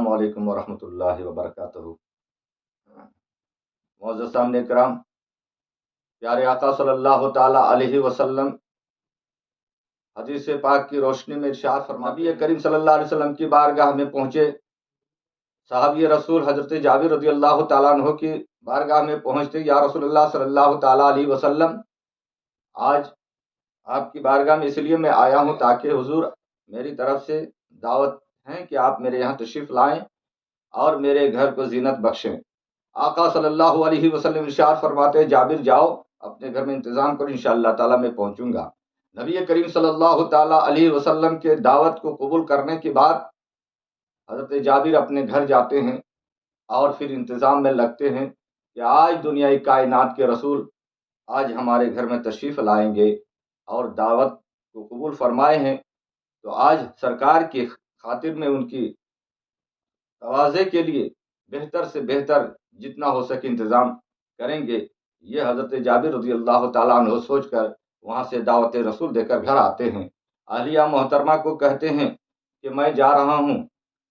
السلام علیکم ورحمۃ اللہ وبرکاتہ۔ معزز سامعین کرام، پیارے آقا صلی اللہ تعالی علیہ وسلم حدیث پاک کی روشنی میں ارشاد فرماتے ہیں، نبی کریم صلی اللہ علیہ وسلم کی بارگاہ میں پہنچے صحابی رسول حضرت جابر رضی اللہ تعالیٰ عنہ کی بارگاہ میں پہنچتے، یا رسول اللہ صلی اللہ تعالی علیہ وسلم، آج آپ کی بارگاہ میں اس لیے میں آیا ہوں تاکہ حضور میری طرف سے دعوت ہے کہ آپ میرے یہاں تشریف لائیں اور میرے گھر کو زینت بخشیں۔ آقا صلی اللہ علیہ وسلم ارشاد فرماتے ہیں، جابر جاؤ اپنے گھر میں انتظام کرو، انشاءاللہ تعالیٰ میں پہنچوں گا۔ نبی کریم صلی اللہ تعالی علیہ وسلم کے دعوت کو قبول کرنے کے بعد حضرت جابر اپنے گھر جاتے ہیں اور پھر انتظام میں لگتے ہیں کہ آج دنیائی کائنات کے رسول آج ہمارے گھر میں تشریف لائیں گے اور دعوت کو قبول فرمائے ہیں، تو آج سرکار کی خاطر میں ان کی تواضع کے لیے بہتر سے بہتر جتنا ہو سکے انتظام کریں گے۔ یہ حضرت جابر رضی اللہ تعالیٰ عنہ سوچ کر وہاں سے دعوت رسول دے کر گھر آتے ہیں۔ اہلیہ محترمہ کو کہتے ہیں کہ میں جا رہا ہوں،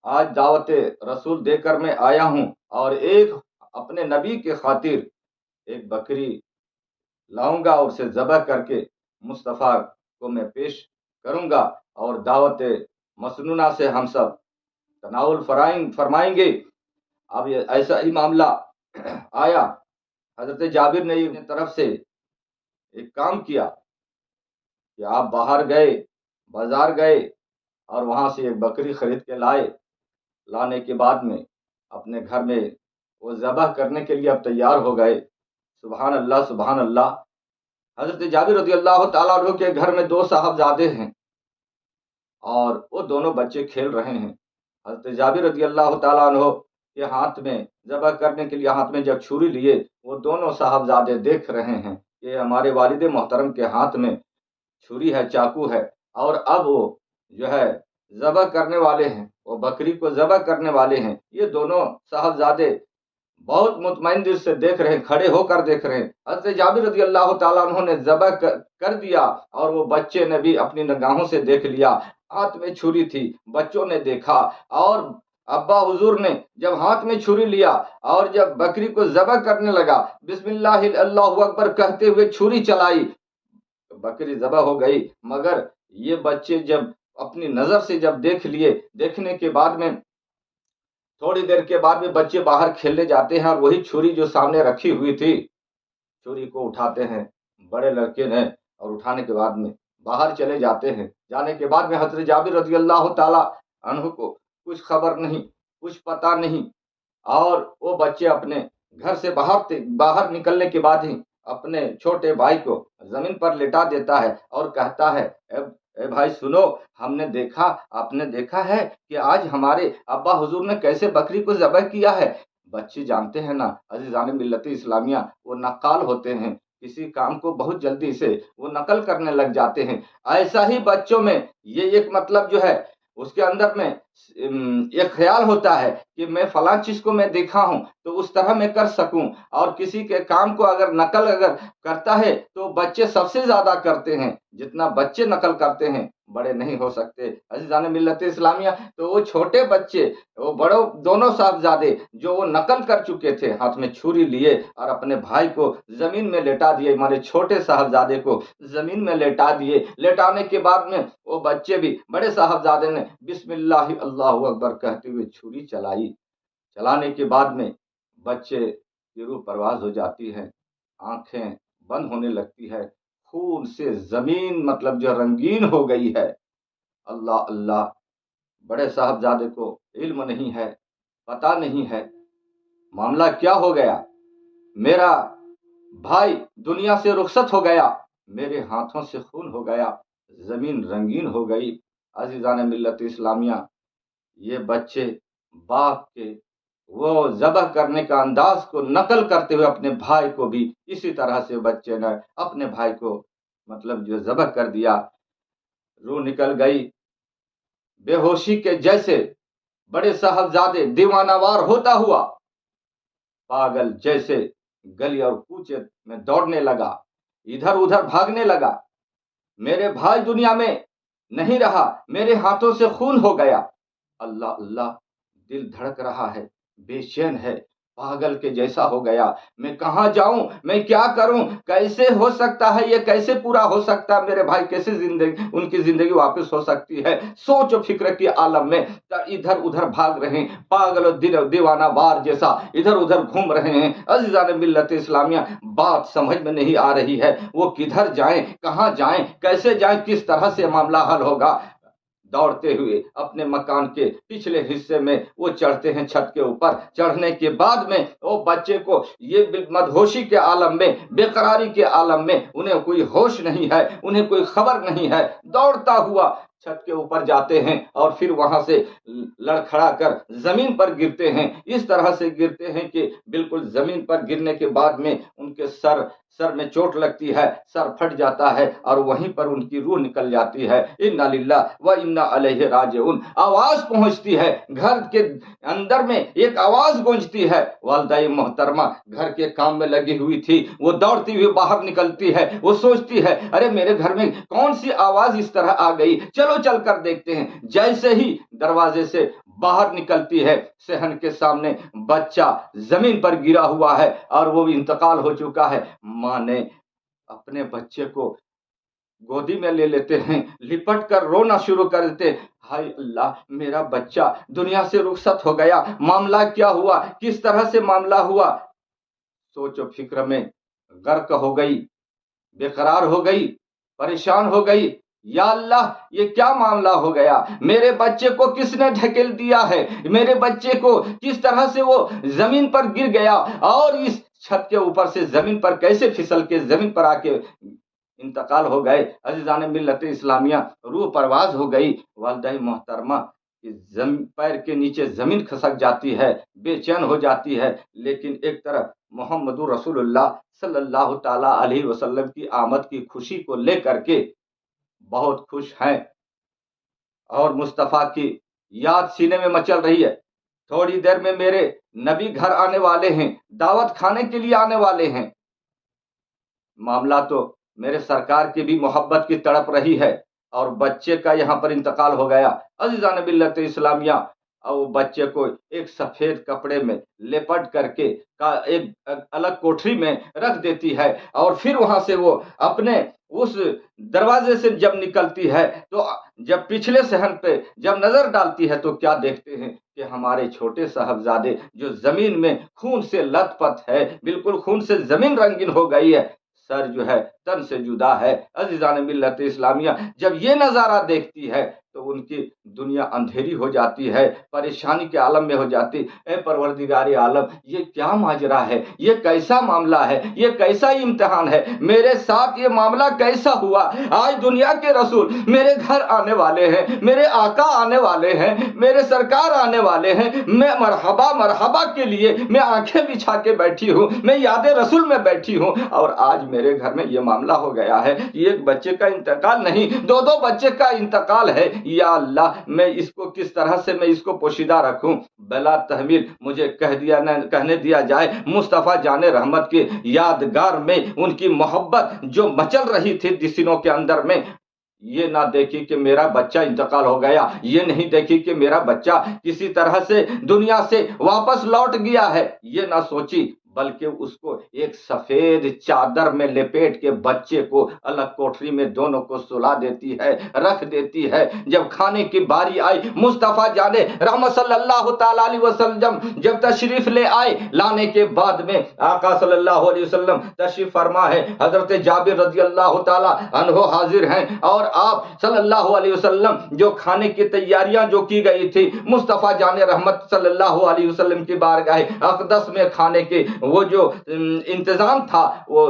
آج دعوت رسول دے کر میں آیا ہوں اور ایک اپنے نبی کے خاطر ایک بکری لاؤں گا اور اسے ذبح کر کے مصطفیٰ کو میں پیش کروں گا اور دعوت مسنونہ سے ہم سب تناول فرمائیں گے۔ اب یہ ایسا ہی معاملہ آیا، حضرت جابر نے اپنی طرف سے ایک کام کیا کہ آپ باہر گئے، بازار گئے اور وہاں سے ایک بکری خرید کے لانے کے بعد میں اپنے گھر میں وہ ذبح کرنے کے لیے اب تیار ہو گئے۔ سبحان اللہ سبحان اللہ۔ حضرت جابر رضی اللہ تعالیٰ عنہ کے گھر میں دو صاحبزادے ہیں اور وہ دونوں بچے کھیل رہے ہیں۔ حضرت جابر رضی اللہ تعالیٰ عنہ کے ہاتھ میں ذبح کرنے کے لیے ہاتھ میں جب چھری لیے، وہ دونوں صاحبزادے دیکھ رہے ہیں کہ ہمارے والد محترم کے ہاتھ میں چھری ہے، چاقو ہے، اور اب وہ جو ہے ذبح کرنے والے ہیں، وہ بکری کو ذبح کرنے والے ہیں۔ یہ دونوں صاحبزادے بہت مطمئن دل سے دیکھ رہے ہیں، کھڑے ہو کر دیکھ رہے ہیں۔ حضرت جابر رضی اللہ تعالیٰ عنہ نے ذبح کر دیا اور وہ بچے نے بھی اپنی نگاہوں سے دیکھ لیا، ہاتھ میں چھری تھی، بچوں نے دیکھا، اور ابا حضور نے جب ہاتھ میں چھری لیا اور جب بکری کو ذبح کرنے لگا، بسم اللہ اللہ اکبر کہتے ہوئے چھری چلائی، بکری ذبح ہو گئی۔ مگر یہ بچے جب اپنی نظر سے جب دیکھ لیے، دیکھنے کے بعد میں تھوڑی دیر کے بعد میں بچے باہر کھیلنے جاتے ہیں اور وہی چھری جو سامنے رکھی ہوئی تھی، چھری کو اٹھاتے ہیں بڑے لڑکے نے، اور اٹھانے کے بعد میں باہر چلے جاتے ہیں۔ جانے کے بعد میں حضرت جابر رضی اللہ تعالی عنہ کو کچھ خبر نہیں، کچھ پتہ نہیں، اور وہ بچے اپنے گھر سے باہر نکلنے کے بعد ہی اپنے چھوٹے بھائی کو زمین پر لٹا دیتا ہے اور کہتا ہے، اے بھائی سنو، ہم نے دیکھا، آپ نے دیکھا ہے کہ آج ہمارے ابا حضور نے کیسے بکری کو ذبح کیا ہے۔ بچے جانتے ہیں نا عزیزان ملت اسلامیہ، وہ نقال ہوتے ہیں، کسی کام کو بہت جلدی سے وہ نقل کرنے لگ جاتے ہیں۔ ایسا ہی بچوں میں یہ ایک مطلب جو ہے اس کے اندر میں ایک خیال ہوتا ہے کہ میں فلاں چیز کو میں دیکھا ہوں تو اس طرح میں کر سکوں، اور کسی کے کام کو اگر نقل کرتا ہے تو بچے سب سے زیادہ کرتے ہیں، جتنا بچے نقل کرتے ہیں بڑے نہیں ہو سکتے۔ عزیزان ملت اسلامیہ، تو وہ چھوٹے بچے، وہ بڑوں دونوں صاحبزادے جو وہ نقل کر چکے تھے، ہاتھ میں چھری لیے اور اپنے بھائی کو زمین میں لٹا دیے، ہمارے چھوٹے صاحبزادے کو زمین میں لٹا دیے۔ لٹانے کے بعد میں وہ بچے بھی، بڑے صاحبزادے نے بسم اللہ اللہ اکبر کہتے ہوئے چھری چلائی۔ چلانے کے بعد میں بچے کی روح پرواز ہو جاتی ہے، آنکھیں بند ہونے لگتی ہے، خون سے زمین مطلب جو رنگین ہو گئی ہے۔ اللہ اللہ، بڑے صاحبزادے کو علم نہیں ہے، پتہ نہیں ہے معاملہ کیا ہو گیا، میرا بھائی دنیا سے رخصت ہو گیا، میرے ہاتھوں سے خون ہو گیا، زمین رنگین ہو گئی۔ عزیزان ملت اسلامیہ، یہ بچے باپ کے وہ ذبح کرنے کا انداز کو نقل کرتے ہوئے اپنے بھائی کو بھی اسی طرح سے بچے نے اپنے بھائی کو مطلب جو ذبح کر دیا۔ روح نکل گئی، بے ہوشی کے جیسے بڑے صاحبزادے دیوانہ وار ہوتا ہوا پاگل جیسے گلی اور کوچے میں دوڑنے لگا، ادھر ادھر بھاگنے لگا، میرے بھائی دنیا میں نہیں رہا، میرے ہاتھوں سے خون ہو گیا۔ اللہ اللہ، دل دھڑک رہا ہے، بے چین ہے، پاگل کے جیسا ہو گیا، میں کہاں جاؤں، میں کیا کروں، کیسے ہو سکتا ہے، یہ کیسے پورا ہو سکتا ہے، میرے بھائی کیسے ان کی زندگی واپس ہو سکتی ہے۔ سوچ و فکر کے عالم میں ادھر ادھر بھاگ رہے ہیں، پاگل و دیوانہ وار جیسا ادھر ادھر گھوم رہے ہیں۔ عزیزان ملت اسلامیہ، بات سمجھ میں نہیں آ رہی ہے، وہ کدھر جائیں، کہاں جائیں، کیسے جائیں، کس طرح سے معاملہ حل ہوگا۔ دوڑتے ہوئے اپنے مکان کے پچھلے حصے میں وہ چڑھتے ہیں، چھت کے اوپر چڑھنے کے بعد میں وہ بچے کو یہ مدہوشی کے عالم میں، بے قراری کے عالم میں، انہیں کوئی ہوش نہیں ہے، انہیں کوئی خبر نہیں ہے، دوڑتا ہوا چھت کے اوپر جاتے ہیں اور پھر وہاں سے لڑکھڑا کر زمین پر گرتے ہیں۔ اس طرح سے گرتے ہیں کہ بالکل زمین پر گرنے کے بعد میں ان کے سر میں چوٹ لگتی ہے، سر پھٹ جاتا ہے اور وہیں پر ان کی روح نکل جاتی ہے۔ انا للہ و انا الیہ راجعون۔ آواز پہنچتی ہے، گھر کے اندر میں ایک آواز گونجتی ہے، والدہ محترمہ گھر کے کام میں لگی ہوئی تھی، وہ دوڑتی ہوئی باہر نکلتی ہے، وہ سوچتی ہے ارے میرے گھر میں کون سی آواز اس طرح آ گئی، چلو چل کر دیکھتے ہیں۔ جیسے ہی دروازے سے باہر نکلتی ہے، صحن کے سامنے بچہ زمین پر گرا ہوا ہے اور وہ بھی انتقال ہو چکا ہے۔ ماں نے اپنے بچے کو گودی میں لے لیتے ہیں، لپٹ کر رونا شروع کر دیتے، ہائے اللہ میرا بچہ دنیا سے رخصت ہو گیا، معاملہ کیا ہوا، کس طرح سے معاملہ ہوا۔ سوچ و فکر میں غرق ہو گئی، بے قرار ہو گئی، پریشان ہو گئی، یا اللہ یہ کیا معاملہ ہو گیا، میرے بچے کو کس نے ڈھکیل دیا ہے، میرے بچے کو کس طرح سے وہ زمین پر گر گیا اور اس چھت کے اوپر سے زمین پر کیسے پھسل کے زمین پر آ کے انتقال ہو گئے۔ عزیزان ملت اسلامیہ، روح پرواز ہو گئی، والدہ محترمہ پیر کے نیچے زمین کھسک جاتی ہے، بے چین ہو جاتی ہے، لیکن ایک طرف محمد رسول اللہ صلی اللہ تعالی علیہ وسلم کی آمد کی خوشی کو لے کر کے بہت خوش ہیں اور مصطفیٰ کی یاد سینے میں مچل رہی ہے۔ تھوڑی دیر میں میرے نبی گھر آنے والے ہیں، دعوت کھانے کے لیے آنے والے ہیں۔ معاملہ تو میرے سرکار کی بھی محبت کی تڑپ رہی ہے اور بچے کا یہاں پر انتقال ہو گیا۔ عزیزان ملت اسلامیہ، اور وہ بچے کو ایک سفید کپڑے میں لپٹ کر کے ایک الگ کوٹری میں رکھ دیتی ہے اور پھر وہاں سے وہ اپنے اس دروازے سے جب نکلتی ہے تو جب پچھلے صحن پہ جب نظر ڈالتی ہے تو کیا دیکھتے ہیں کہ ہمارے چھوٹے صاحبزادے جو زمین میں خون سے لت پت ہے، بالکل خون سے زمین رنگین ہو گئی ہے، سر جو ہے تن سے جدا ہے۔ عزیزان ملت اسلامیہ، جب یہ نظارہ دیکھتی ہے تو ان کی دنیا اندھیری ہو جاتی ہے، پریشانی کے عالم میں ہو جاتی۔ اے پروردگار عالم، یہ کیا ماجرا ہے، یہ کیسا معاملہ ہے، یہ کیسا امتحان ہے، میرے ساتھ یہ معاملہ کیسا ہوا۔ آج دنیا کے رسول میرے گھر آنے والے ہیں، میرے آقا آنے والے ہیں، میرے سرکار آنے والے ہیں، میں مرحبا مرحبا کے لیے میں آنکھیں بچھا کے بیٹھی ہوں، میں یاد رسول میں بیٹھی ہوں، اور آج میرے گھر میں یہ معاملہ ہو گیا ہے۔ یہ ایک بچے کا انتقال نہیں، دو بچے کا انتقال ہے۔ یا اللہ، میں اس کو کس طرح سے میں اس کو پوشیدہ رکھوں، بلا تحمیل مجھے کہنے دیا جائے مصطفیٰ جان رحمت کے یادگار میں ان کی محبت جو مچل رہی تھی سینوں کے اندر میں، یہ نہ دیکھی کہ میرا بچہ انتقال ہو گیا، یہ نہیں دیکھی کہ میرا بچہ کسی طرح سے دنیا سے واپس لوٹ گیا ہے، یہ نہ سوچی، بلکہ اس کو ایک سفید چادر میں لپیٹ کے بچے کو الگ کوٹری میں دونوں کو سلا دیتی ہے، رکھ دیتی ہے۔ جب کھانے کی باری آئی، مصطفیٰ جانے رحمت صلی اللہ تعالی علیہ وسلم جب تشریف لے آئے، لانے کے بعد میں آقا صلی اللہ علیہ وسلم تشریف فرما ہے، حضرت جابر رضی اللہ تعالی عنہ حاضر ہیں، اور آپ صلی اللہ علیہ وسلم جو کھانے کی تیاریاں جو کی گئی تھی مصطفیٰ جان رحمت صلی اللہ علیہ وسلم کی بارگاہ اقدس میں کھانے کے وہ جو انتظام تھا وہ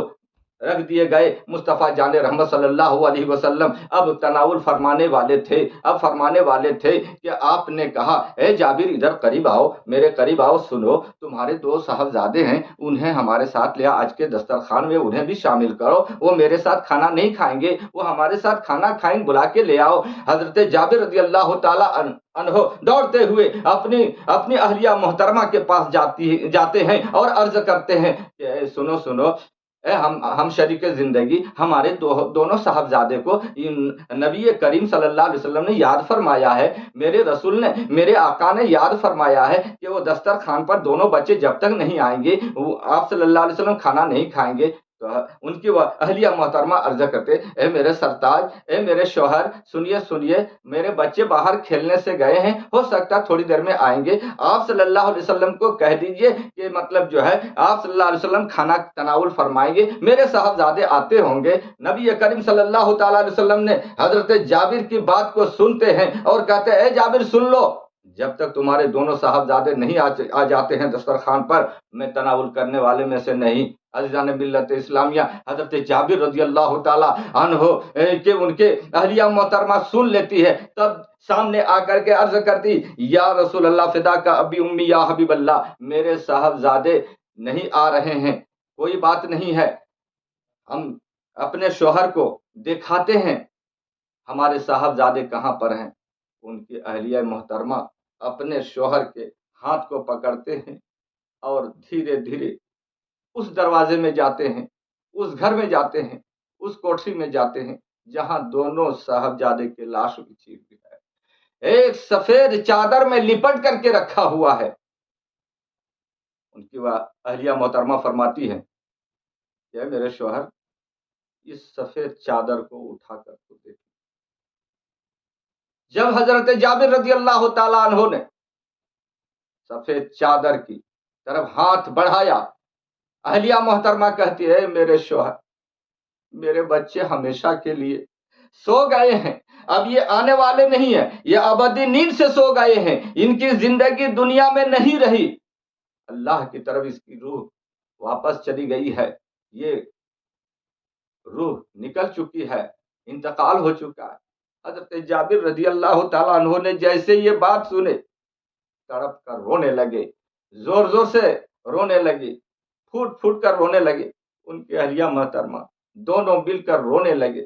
رکھ دیے گئے۔ مصطفیٰ جان رحمت صلی اللہ علیہ وسلم اب تناول فرمانے والے تھے، اب فرمانے والے تھے کہ آپ نے کہا اے جابر ادھر قریب آؤ، میرے قریب آؤ، سنو تمہارے دو صاحبزادے ہیں، انہیں ہمارے ساتھ لے آج کے دسترخوان میں، انہیں بھی شامل کرو، وہ میرے ساتھ کھانا نہیں کھائیں گے، وہ ہمارے ساتھ کھانا کھائیں، بلا کے لے آؤ۔ حضرت جابر رضی اللہ تعالی عنہ دوڑتے ہوئے اپنی اہلیہ محترمہ کے پاس جاتے ہیں اور عرض کرتے ہیں کہ سنو ہم شریک زندگی ہمارے دونوں صاحبزادے کو نبی کریم صلی اللہ علیہ وسلم نے یاد فرمایا ہے، میرے رسول نے، میرے آقا نے یاد فرمایا ہے کہ وہ دسترخوان پر دونوں بچے جب تک نہیں آئیں گے آپ صلی اللہ علیہ وسلم کھانا نہیں کھائیں گے۔ تو ان کی اہلیہ محترمہ عرض کرتے، اے میرے سرتاج، اے میرے شوہر، سنیے میرے بچے باہر کھیلنے سے گئے ہیں، ہو سکتا تھوڑی دیر میں آئیں گے، آپ صلی اللہ علیہ وسلم کو کہہ دیجئے کہ مطلب جو ہے آپ صلی اللہ علیہ وسلم کھانا تناول فرمائیں گے، میرے صاحبزادے آتے ہوں گے۔ نبی کریم صلی اللہ تعالیٰ علیہ وسلم نے حضرت جابر کی بات کو سنتے ہیں اور کہتے ہیں، اے جابر سن لو، جب تک تمہارے دونوں صاحبزادے نہیں آ جاتے ہیں دسترخوان پر، میں تناول کرنے والے میں سے نہیں۔ عزیزان ملت اسلامیہ، حضرت جابر رضی اللہ تعالی عنہ کہ ان کے اہلیہ محترمہ سن لیتی ہے، تب سامنے آ کر کے عرض کرتی، یا رسول اللہ فدا کا ابی امی یا حبیب اللہ، میرے صاحبزادے نہیں آ رہے ہیں، کوئی بات نہیں ہے، ہم اپنے شوہر کو دکھاتے ہیں ہمارے صاحبزادے کہاں پر ہیں۔ ان کی اہلیہ محترمہ اپنے شوہر کے ہاتھ کو پکڑتے ہیں اور دھیرے دھیرے اس دروازے میں جاتے ہیں، اس گھر میں جاتے ہیں، اس کوٹھی میں جاتے ہیں جہاں دونوں صاحبزادے کی لاش بچھی ہوئی ہے، ایک سفید چادر میں لپٹ کر کے رکھا ہوا ہے۔ ان کی اہلیہ محترمہ فرماتی ہے کہ میرے شوہر، اس سفید چادر کو اٹھا کر کو دیکھ۔ جب حضرت جابر رضی اللہ تعالیٰ عنہ نے سفید چادر کی طرف ہاتھ بڑھایا، اہلیہ محترمہ کہتی ہے، میرے شوہر، میرے بچے ہمیشہ کے لیے سو گئے ہیں، اب یہ آنے والے نہیں ہیں، یہ ابدی نیند سے سو گئے ہیں، ان کی زندگی دنیا میں نہیں رہی، اللہ کی طرف اس کی روح واپس چلی گئی ہے، یہ روح نکل چکی ہے، انتقال ہو چکا ہے۔ حضرت جابر رضی اللہ تعالیٰ عنہ نے جیسے یہ بات سنے، تڑپ کر رونے لگے، زور زور سے رونے لگے، پھوٹ پھوٹ کر رونے لگے۔ ان کی اہلیہ محترمہ دونوں مل کر رونے لگے۔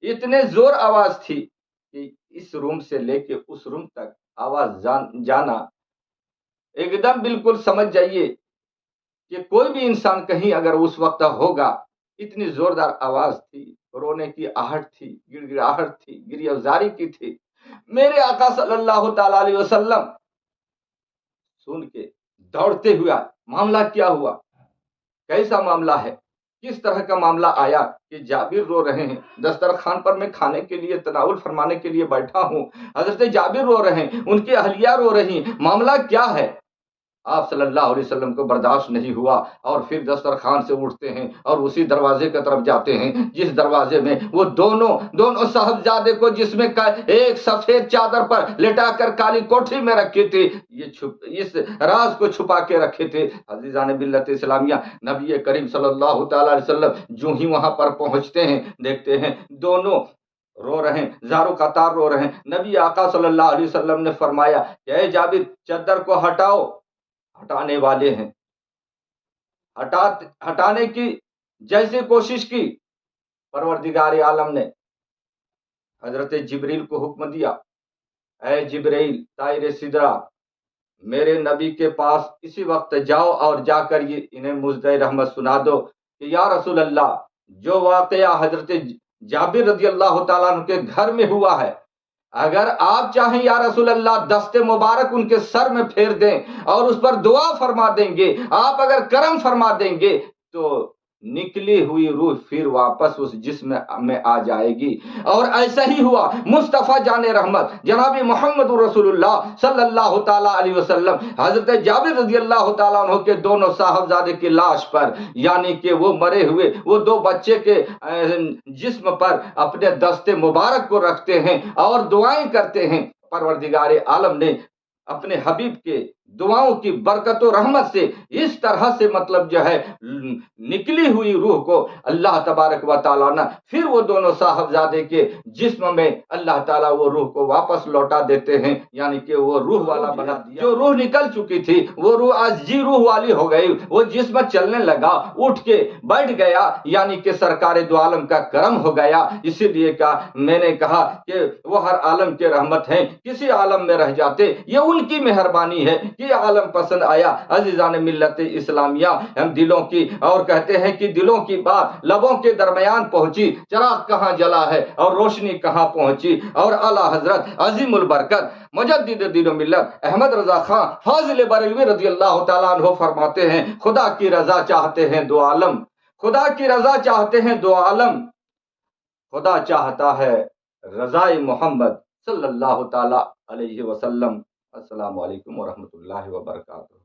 اتنے زور آواز تھی کہ اس روم سے لے کے اس روم تک آواز جانا ایک دم بالکل سمجھ جائیے کہ کوئی بھی انسان کہیں اگر اس وقت ہوگا، اتنی زوردار آواز تھی، رونے کی آہٹ تھی، گڑ گڑاہٹ تھی، گریزاری کی تھی۔ میرے آقا صلی اللہ تعالی علیہ وسلم سن کے دوڑتے ہوئے، معاملہ کیا ہوا، کیسا معاملہ ہے، کس طرح کا معاملہ آیا کہ جابر رو رہے ہیں، دسترخوان پر میں کھانے کے لیے تناول فرمانے کے لیے بیٹھا ہوں، حضرت جابر رو رہے ہیں، ان کی اہلیہ رو رہی ہیں، معاملہ کیا ہے؟ آپ صلی اللہ علیہ وسلم کو برداشت نہیں ہوا اور پھر دسترخوان سے اٹھتے ہیں اور اسی دروازے کی طرف جاتے ہیں جس دروازے میں وہ دونوں صاحبزادے کو، جس میں ایک سفید چادر پر لٹا کر کالی کوٹھی میں رکھی تھی، اس راز کو چھپا کے رکھے تھے۔ عزیزان ملت اسلامیہ، نبی کریم صلی اللہ تعالی علیہ وسلم جو ہی وہاں پر پہنچتے ہیں، دیکھتے ہیں دونوں رو رہے ہیں، زارو قطار رو رہے ہیں۔ نبی آقا صلی اللہ علیہ وسلم نے فرمایا کہ اے جابر، چادر کو ہٹاؤ۔ ہٹانے والے ہیں، ہٹانے کی جیسے کوشش کی، پروردگار عالم نے حضرت جبریل کو حکم دیا، اے جبریل طائر سدرہ، میرے نبی کے پاس اسی وقت جاؤ اور جا کر یہ انہیں مژدہ رحمت سنا دو کہ یا رسول اللہ، جو واقعہ حضرت جابر رضی اللہ تعالیٰ عنہ کے گھر میں ہوا ہے، اگر آپ چاہیں یا رسول اللہ دست مبارک ان کے سر میں پھیر دیں اور اس پر دعا فرما دیں گے، آپ اگر کرم فرما دیں گے تو نکلی ہوئی روح پھر واپس اس جسم میں آ جائے گی۔ اور ایسا ہی ہوا۔ مصطفیٰ جان رحمت جناب محمد رسول اللہ صلی اللہ تعالیٰ علیہ وسلم حضرت جابر رضی اللہ تعالیٰ عنہ کے دونوں صاحبزادے کی لاش پر، یعنی کہ وہ مرے ہوئے وہ دو بچے کے جسم پر اپنے دست مبارک کو رکھتے ہیں اور دعائیں کرتے ہیں۔ پروردگار عالم نے اپنے حبیب کے دعاؤں کی برکت و رحمت سے اس طرح سے مطلب جو ہے نکلی ہوئی روح کو اللہ تبارک و تعالیٰ نے پھر وہ دونوں صاحبزادے کے جسم میں اللہ تعالیٰ وہ روح کو واپس لوٹا دیتے ہیں، یعنی کہ وہ روح والا بنا دیا۔ جو روح نکل چکی تھی وہ روح آج جی روح والی ہو گئی، وہ جسم چلنے لگا، اٹھ کے بیٹھ گیا، یعنی کہ سرکار دو عالم کا کرم ہو گیا۔ اسی لیے میں نے کہا کہ وہ ہر عالم کے رحمت ہیں، کسی عالم میں رہ جاتے یہ ان کی مہربانی ہے، کہ عالم پسند آیا عزیزان ملت اسلامیہ، ہم دلوں کی اور کہتے ہیں کہ دلوں کی بات لبوں کے درمیان پہنچی، چراغ کہاں جلا ہے اور روشنی کہاں پہنچی، اور اعلیٰ حضرت عظیم البرکت مجدد دین و ملت احمد رضا خان فاضل بریلوی رضی اللہ تعالیٰ عنہ فرماتے ہیں خدا کی رضا چاہتے ہیں دو عالم، خدا کی رضا چاہتے ہیں دو عالم، خدا چاہتا ہے رضائے محمد صلی اللہ تعالیٰ علیہ وسلم۔ السلام علیکم ورحمۃ اللہ وبرکاتہ۔